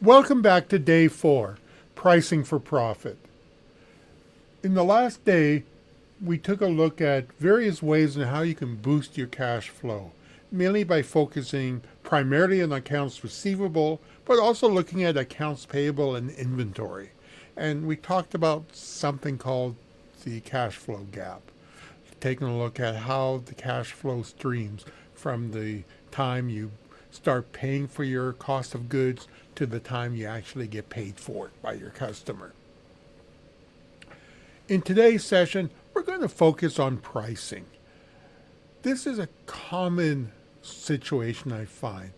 Welcome back to day 4, Pricing for Profit. In the last day, we took a look at various ways in how you can boost your cash flow, mainly by focusing primarily on accounts receivable, but also looking at accounts payable and inventory. And we talked about something called the cash flow gap, taking a look at how the cash flow streams from the time you start paying for your cost of goods to the time you actually get paid for it by your customer. In today's session, we're going to focus on pricing. This is a common situation I find.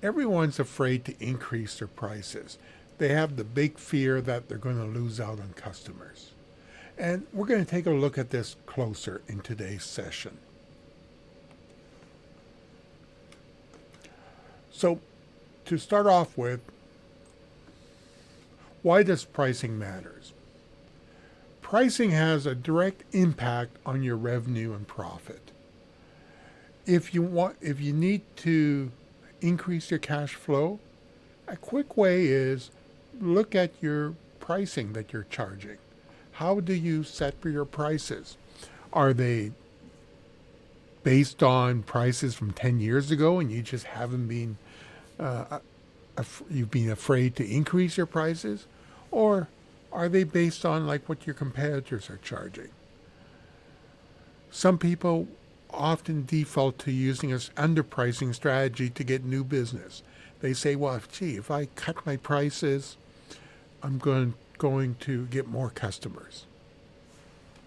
Everyone's afraid to increase their prices. They have the big fear that they're going to lose out on customers. And we're going to take a look at this closer in today's session. So, to start off with, why does pricing matters? Pricing has a direct impact on your revenue and profit. If you need to increase your cash flow, a quick way is look at your pricing that you're charging. How do you set for your prices? Are they based on prices from 10 years ago and you just haven't been you've been afraid to increase your prices? Or are they based on like what your competitors are charging? Some people often default to using an underpricing strategy to get new business. They say, well, if I cut my prices, I'm going to get more customers.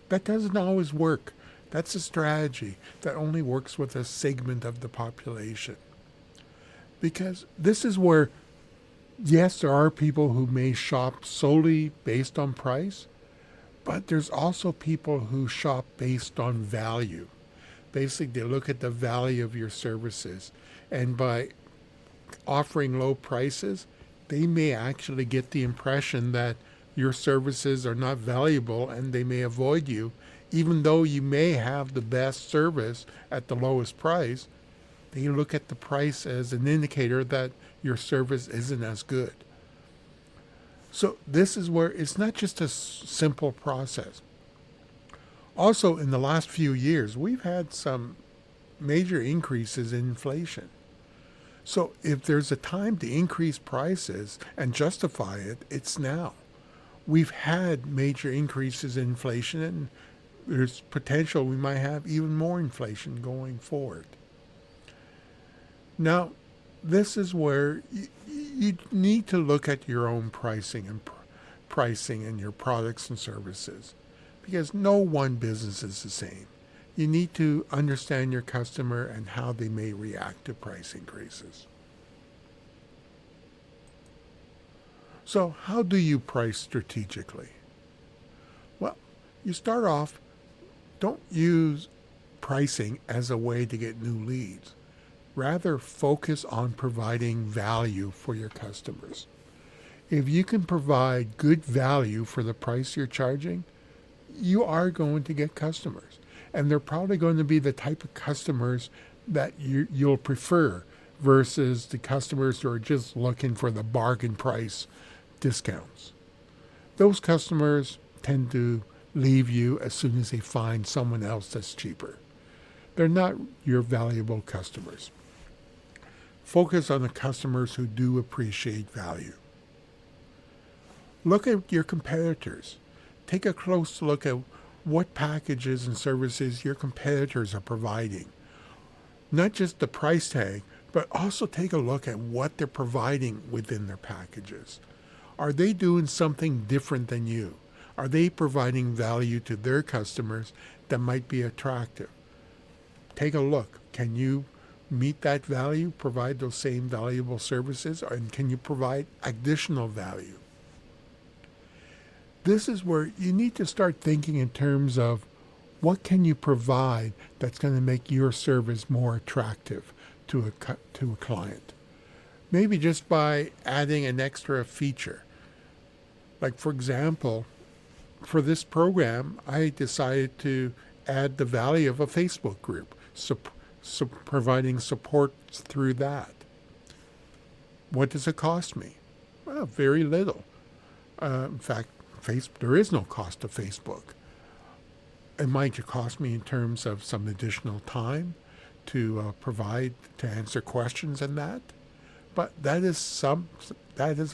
That doesn't always work. That's a strategy that only works with a segment of the population. Because this is where, yes, there are people who may shop solely based on price, but there's also people who shop based on value. Basically, they look at the value of your services, and by offering low prices, they may actually get the impression that your services are not valuable and they may avoid you, even though you may have the best service at the lowest price. They look at the price as an indicator that your service isn't as good. So this is where it's not just a simple process. Also, in the last few years, we've had some major increases in inflation. So if there's a time to increase prices and justify it, it's now. We've had major increases in inflation, and there's potential we might have even more inflation going forward. Now, this is where you need to look at your own pricing and your products and services, because no one business is the same. You need to understand your customer and how they may react to price increases. So how do you price strategically? Well, you start off, don't use pricing as a way to get new leads. Rather, focus on providing value for your customers. If you can provide good value for the price you're charging, you are going to get customers. And they're probably going to be the type of customers that you'll prefer versus the customers who are just looking for the bargain price discounts. Those customers tend to leave you as soon as they find someone else that's cheaper. They're not your valuable customers. Focus on the customers who do appreciate value. Look at your competitors. Take a close look at what packages and services your competitors are providing. Not just the price tag, but also take a look at what they're providing within their packages. Are they doing something different than you? Are they providing value to their customers that might be attractive? Take a look. Can you meet that value, provide those same valuable services, and can you provide additional value? This is where you need to start thinking in terms of what can you provide that's going to make your service more attractive to a client. Maybe just by adding an extra feature. Like, for example, for this program, I decided to add the value of a Facebook group, providing support through that. What does it cost me? Well, very little. In fact, there is no cost to Facebook. It might cost me in terms of some additional time to answer questions and that, but that is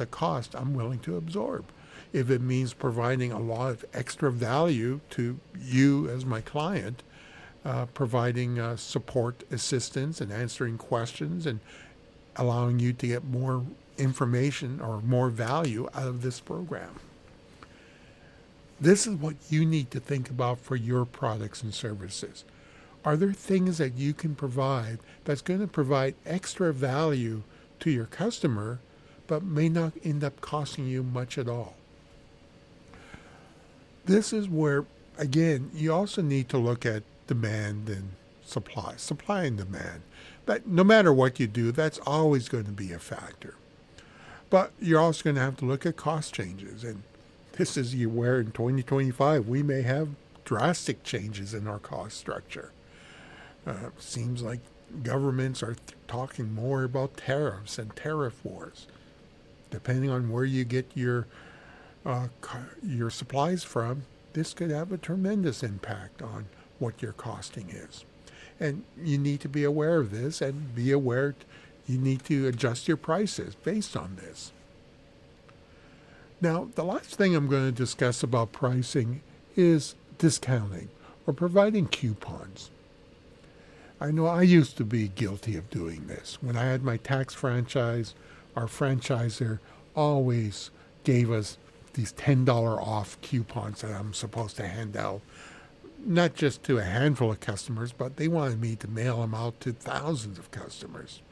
a cost I'm willing to absorb. If it means providing a lot of extra value to you as my client, providing support, assistance, and answering questions, and allowing you to get more information or more value out of this program. This is what you need to think about for your products and services. Are there things that you can provide that's going to provide extra value to your customer, but may not end up costing you much at all? This is where, again, you also need to look at demand and supply and demand. That no matter what you do, that's always going to be a factor. But you're also going to have to look at cost changes. And this is where in 2025 we may have drastic changes in our cost structure. Seems like governments are talking more about tariffs and tariff wars. Depending on where you get your supplies from, this could have a tremendous impact on what your costing is. And you need to be aware of this and be aware you need to adjust your prices based on this. Now, the last thing I'm going to discuss about pricing is discounting or providing coupons. I know I used to be guilty of doing this. When I had my tax franchise, our franchisor always gave us these $10 off coupons that I'm supposed to hand out, not just to a handful of customers, but they wanted me to mail them out to thousands of customers.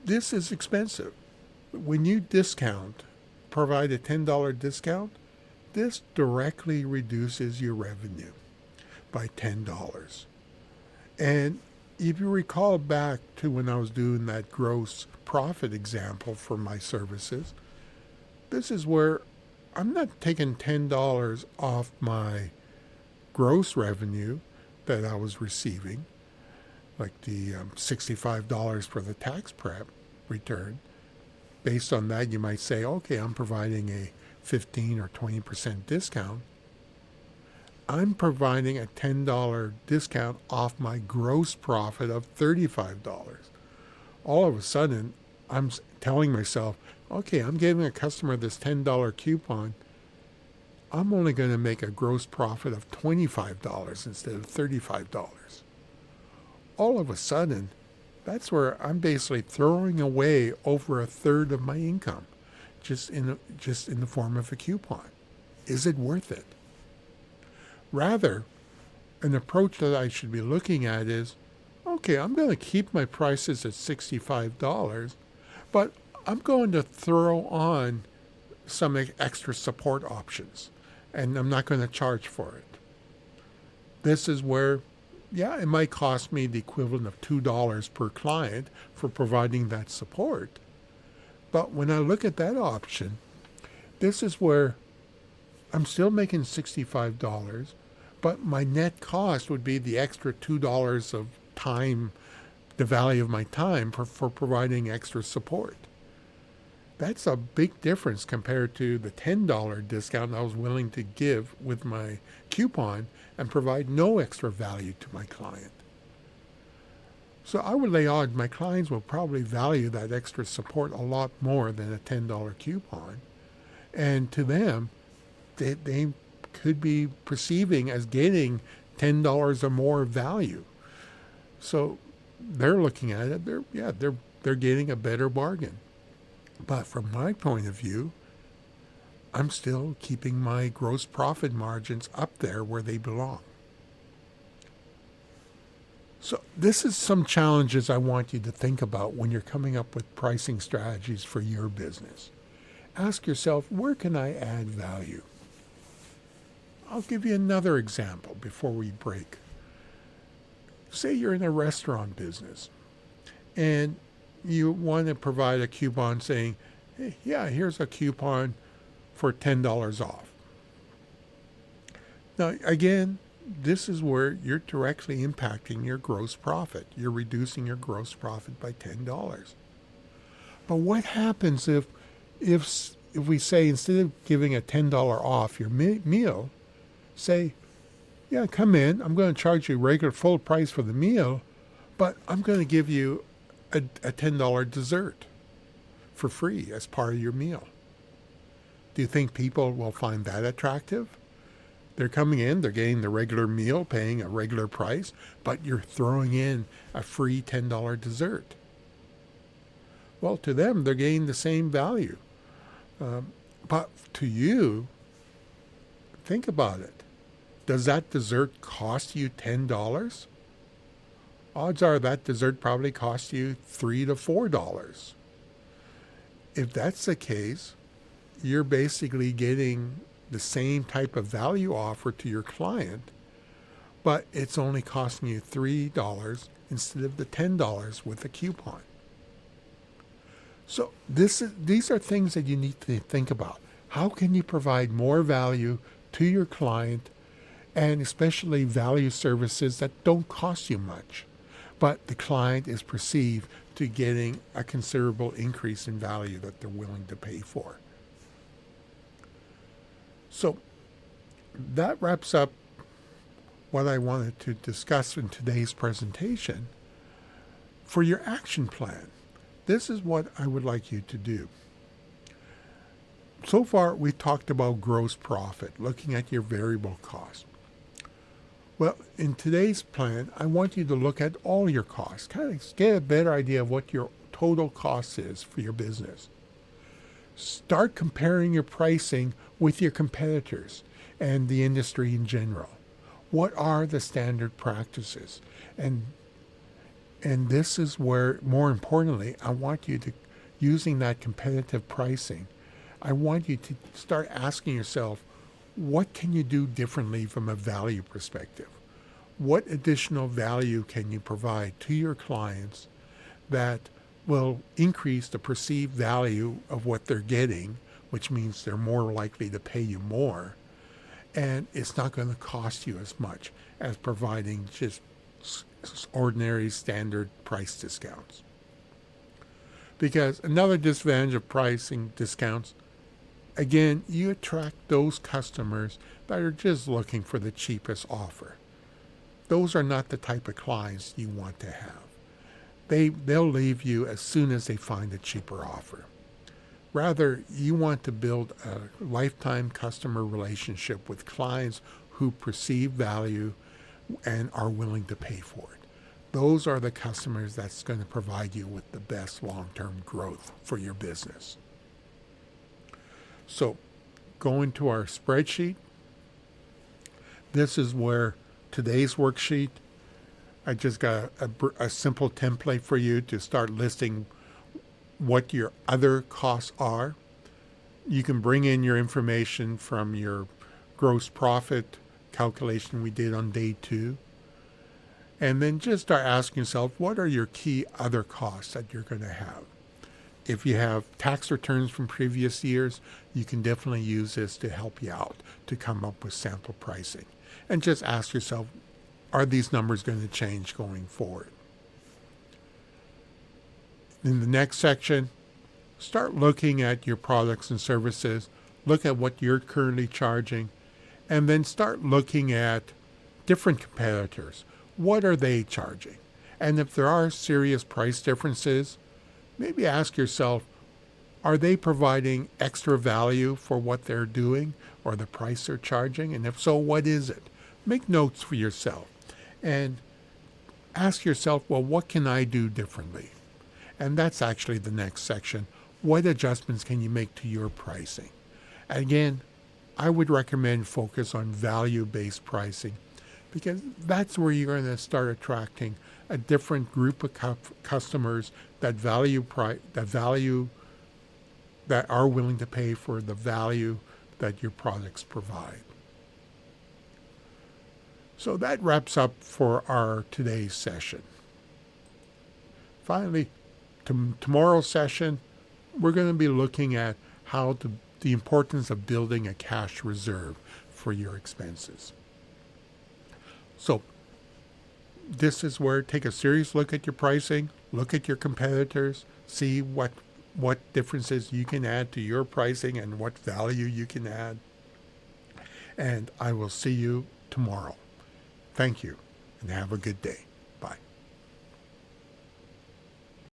This is expensive. When you provide a $10 discount, this directly reduces your revenue by $10. And if you recall back to when I was doing that gross profit example for my services, this is where I'm not taking $10 off my gross revenue that I was receiving, like the $65 for the tax prep return. Based on that, you might say, okay, I'm providing a 15 or 20% discount. I'm providing a $10 discount off my gross profit of $35. All of a sudden, I'm telling myself, okay, I'm giving a customer this $10 coupon. I'm only going to make a gross profit of $25 instead of $35. All of a sudden, that's where I'm basically throwing away over a third of my income just in the form of a coupon. Is it worth it? Rather, an approach that I should be looking at is, okay, I'm going to keep my prices at $65, but I'm going to throw on some extra support options, and I'm not going to charge for it. This is where, yeah, it might cost me the equivalent of $2 per client for providing that support. But when I look at that option, this is where I'm still making $65, but my net cost would be the extra $2 of time, the value of my time for providing extra support. That's a big difference compared to the $10 discount I was willing to give with my coupon and provide no extra value to my client. So I would lay odds my clients will probably value that extra support a lot more than a $10 coupon. And to them, they could be perceiving as getting $10 or more value. So they're looking at it, they're getting a better bargain. But from my point of view, I'm still keeping my gross profit margins up there where they belong. So this is some challenges I want you to think about when you're coming up with pricing strategies for your business. Ask yourself, where can I add value? I'll give you another example before we break. Say you're in a restaurant business and you want to provide a coupon saying, hey, yeah, here's a coupon for $10 off. Now, again, this is where you're directly impacting your gross profit. You're reducing your gross profit by $10. But what happens if we say, instead of giving a $10 off your meal, say, yeah, come in, I'm going to charge you regular full price for the meal, but I'm going to give you a $10 dessert for free as part of your meal. Do you think people will find that attractive? They're coming in, they're getting the regular meal, paying a regular price, but you're throwing in a free $10 dessert. Well, to them, they're getting the same value. But to you, think about it. Does that dessert cost you $10? Odds are that dessert probably costs you $3 to $4. If that's the case, you're basically getting the same type of value offer to your client, but it's only costing you $3 instead of the $10 with a coupon. So these are things that you need to think about. How can you provide more value to your client, and especially value services that don't cost you much, but the client is perceived to getting a considerable increase in value that they're willing to pay for? So that wraps up what I wanted to discuss in today's presentation. For your action plan, this is what I would like you to do. So far, we've talked about gross profit, looking at your variable cost. Well, in today's plan, I want you to look at all your costs, kind of get a better idea of what your total cost is for your business. Start comparing your pricing with your competitors and the industry in general. What are the standard practices? And this is where, more importantly, I want you to, using that competitive pricing, I want you to start asking yourself, what can you do differently from a value perspective? What additional value can you provide to your clients that will increase the perceived value of what they're getting, which means they're more likely to pay you more, and it's not going to cost you as much as providing just ordinary standard price discounts. Because another disadvantage of pricing discounts, again, you attract those customers that are just looking for the cheapest offer. Those are not the type of clients you want to have. They'll leave you as soon as they find a cheaper offer. Rather, you want to build a lifetime customer relationship with clients who perceive value and are willing to pay for it. Those are the customers that's going to provide you with the best long-term growth for your business. So, going to our spreadsheet, this is where today's worksheet, I just got a simple template for you to start listing what your other costs are. You can bring in your information from your gross profit calculation we did on day 2. And then just start asking yourself, what are your key other costs that you're going to have? If you have tax returns from previous years, you can definitely use this to help you out to come up with sample pricing. And just ask yourself, are these numbers going to change going forward? In the next section, start looking at your products and services, look at what you're currently charging, and then start looking at different competitors. What are they charging? And if there are serious price differences, maybe ask yourself, are they providing extra value for what they're doing or the price they're charging? And if so, what is it? Make notes for yourself and ask yourself, well, what can I do differently? And that's actually the next section. What adjustments can you make to your pricing? Again, I would recommend focus on value-based pricing, because that's where you're going to start attracting a different group of customers that that are willing to pay for the value that your products provide. So that wraps up for our today's session. Finally, tomorrow's session, we're going to be looking at the importance of building a cash reserve for your expenses. So this is where take a serious look at your pricing, look at your competitors, see what what differences you can add to your pricing and what value you can add. And I will see you tomorrow. Thank you, and have a good day.